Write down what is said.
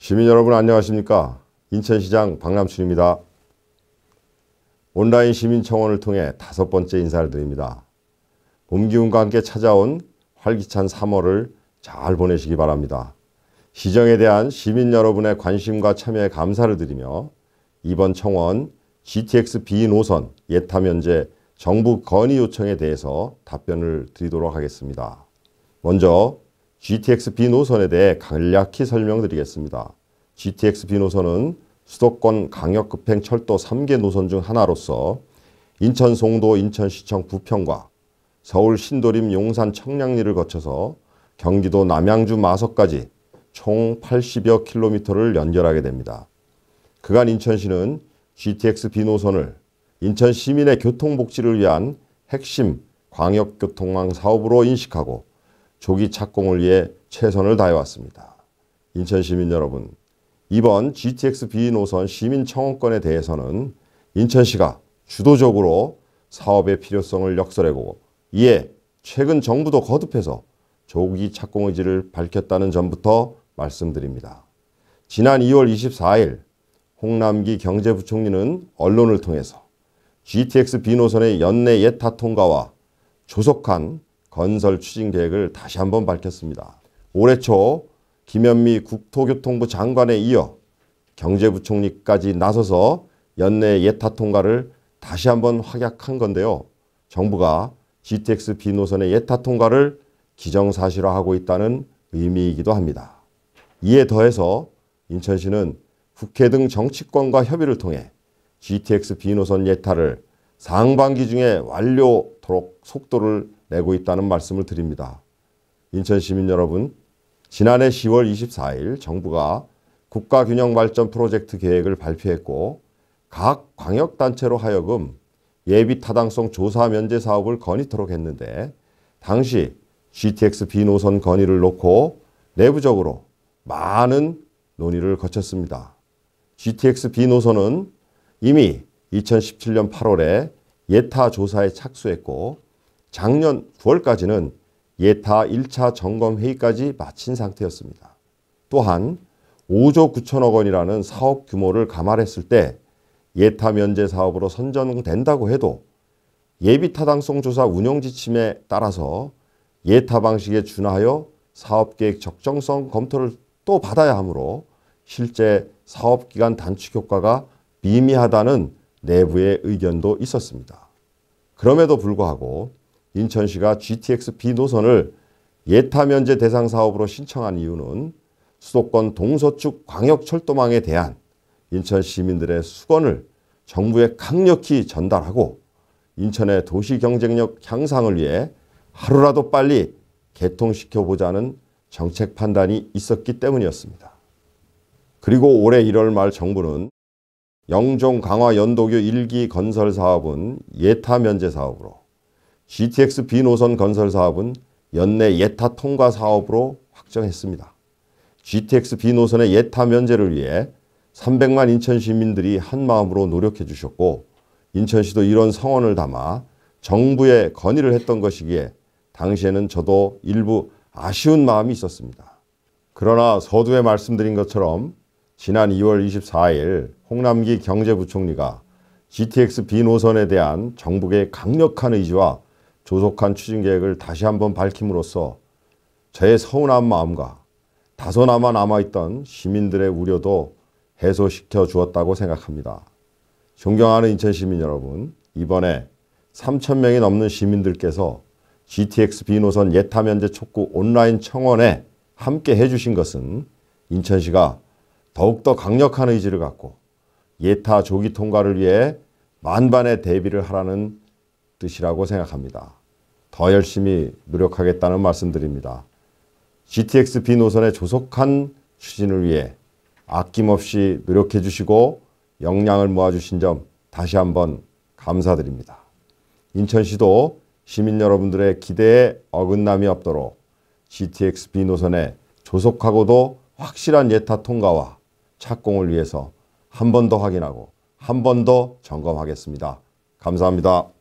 시민 여러분 안녕하십니까? 인천시장 박남춘입니다. 온라인 시민청원을 통해 5번째 인사를 드립니다. 봄 기운과 함께 찾아온 활기찬 3월을 잘 보내시기 바랍니다. 시정에 대한 시민 여러분의 관심과 참여에 감사를 드리며 이번 청원 GTX B 노선 예타 면제 정부 건의 요청에 대해서 답변을 드리도록 하겠습니다. 먼저 GTX B 노선에 대해 간략히 설명드리겠습니다. GTX B 노선은 수도권 강역급행 철도 3개 노선 중 하나로서 인천 송도 인천시청 부평과 서울 신도림 용산 청량리를 거쳐서 경기도 남양주 마석까지 총 80여 킬로미터를 연결하게 됩니다. 그간 인천시는 GTX B 노선을 인천 시민의 교통복지를 위한 핵심 광역교통망 사업으로 인식하고 조기 착공을 위해 최선을 다해왔습니다. 인천 시민 여러분, 이번 GTX B 노선 시민청원권에 대해서는 인천시가 주도적으로 사업의 필요성을 역설하고 이에 최근 정부도 거듭해서 조기 착공 의지를 밝혔다는 점부터 말씀드립니다. 지난 2월 24일 홍남기 경제부총리는 언론을 통해서 GTX B 노선의 연내 예타 통과와 조속한 건설 추진 계획을 다시 한번 밝혔습니다. 올해 초 김현미 국토교통부 장관에 이어 경제부총리까지 나서서 연내 예타 통과를 다시 한번 확약한 건데요. 정부가 GTX B 노선의 예타 통과를 기정사실화하고 있다는 의미이기도 합니다. 이에 더해서 인천시는 국회 등 정치권과 협의를 통해 GTX B 노선 예타를 상반기 중에 완료토록 속도를 내고 있다는 말씀을 드립니다. 인천 시민 여러분, 지난해 10월 24일 정부가 국가균형발전 프로젝트 계획을 발표했고 각 광역단체로 하여금 예비타당성 조사 면제 사업을 건의토록 했는데 당시 GTX B 노선 건의를 놓고 내부적으로 많은 논의를 거쳤습니다. GTX B 노선은 이미 2017년 8월에 예타 조사에 착수했고 작년 9월까지는 예타 1차 점검 회의까지 마친 상태였습니다. 또한 5조 9천억 원이라는 사업 규모를 감안했을 때 예타 면제 사업으로 선정된다고 해도 예비타당성 조사 운영 지침에 따라서 예타 방식에 준하여 사업계획 적정성 검토를 또 받아야 하므로 실제 사업기간 단축 효과가 미미하다는 내부의 의견도 있었습니다. 그럼에도 불구하고 인천시가 GTX B 노선을 예타 면제 대상 사업으로 신청한 이유는 수도권 동서축 광역철도망에 대한 인천 시민들의 수건을 정부에 강력히 전달하고 인천의 도시 경쟁력 향상을 위해 하루라도 빨리 개통시켜보자는 정책 판단이 있었기 때문이었습니다. 그리고 올해 1월 말 정부는 영종 강화 연도교 1기 건설 사업은 예타 면제 사업으로 GTX B 노선 건설 사업은 연내 예타 통과 사업으로 확정했습니다. GTX B 노선의 예타 면제를 위해 300만 인천 시민들이 한마음으로 노력해 주셨고 인천시도 이런 성원을 담아 정부에 건의를 했던 것이기에 당시에는 저도 일부 아쉬운 마음이 있었습니다. 그러나 서두에 말씀드린 것처럼 지난 2월 24일 홍남기 경제부총리가 GTX B 노선에 대한 정부의 강력한 의지와 조속한 추진 계획을 다시 한번 밝힘으로써 저의 서운한 마음과 다소나마 남아있던 시민들의 우려도 해소시켜 주었다고 생각합니다. 존경하는 인천 시민 여러분, 이번에 3,000명이 넘는 시민들께서 GTX B 노선 예타 면제 촉구 온라인 청원에 함께 해주신 것은 인천시가 더욱더 강력한 의지를 갖고 예타 조기 통과를 위해 만반의 대비를 하라는 뜻이라고 생각합니다. 더 열심히 노력하겠다는 말씀드립니다. GTX B 노선의 조속한 추진을 위해 아낌없이 노력해 주시고 역량을 모아주신 점 다시 한번 감사드립니다. 인천시도 시민 여러분들의 기대에 어긋남이 없도록 GTX B 노선의 조속하고도 확실한 예타 통과와 착공을 위해서 한 번 더 확인하고 한 번 더 점검하겠습니다. 감사합니다.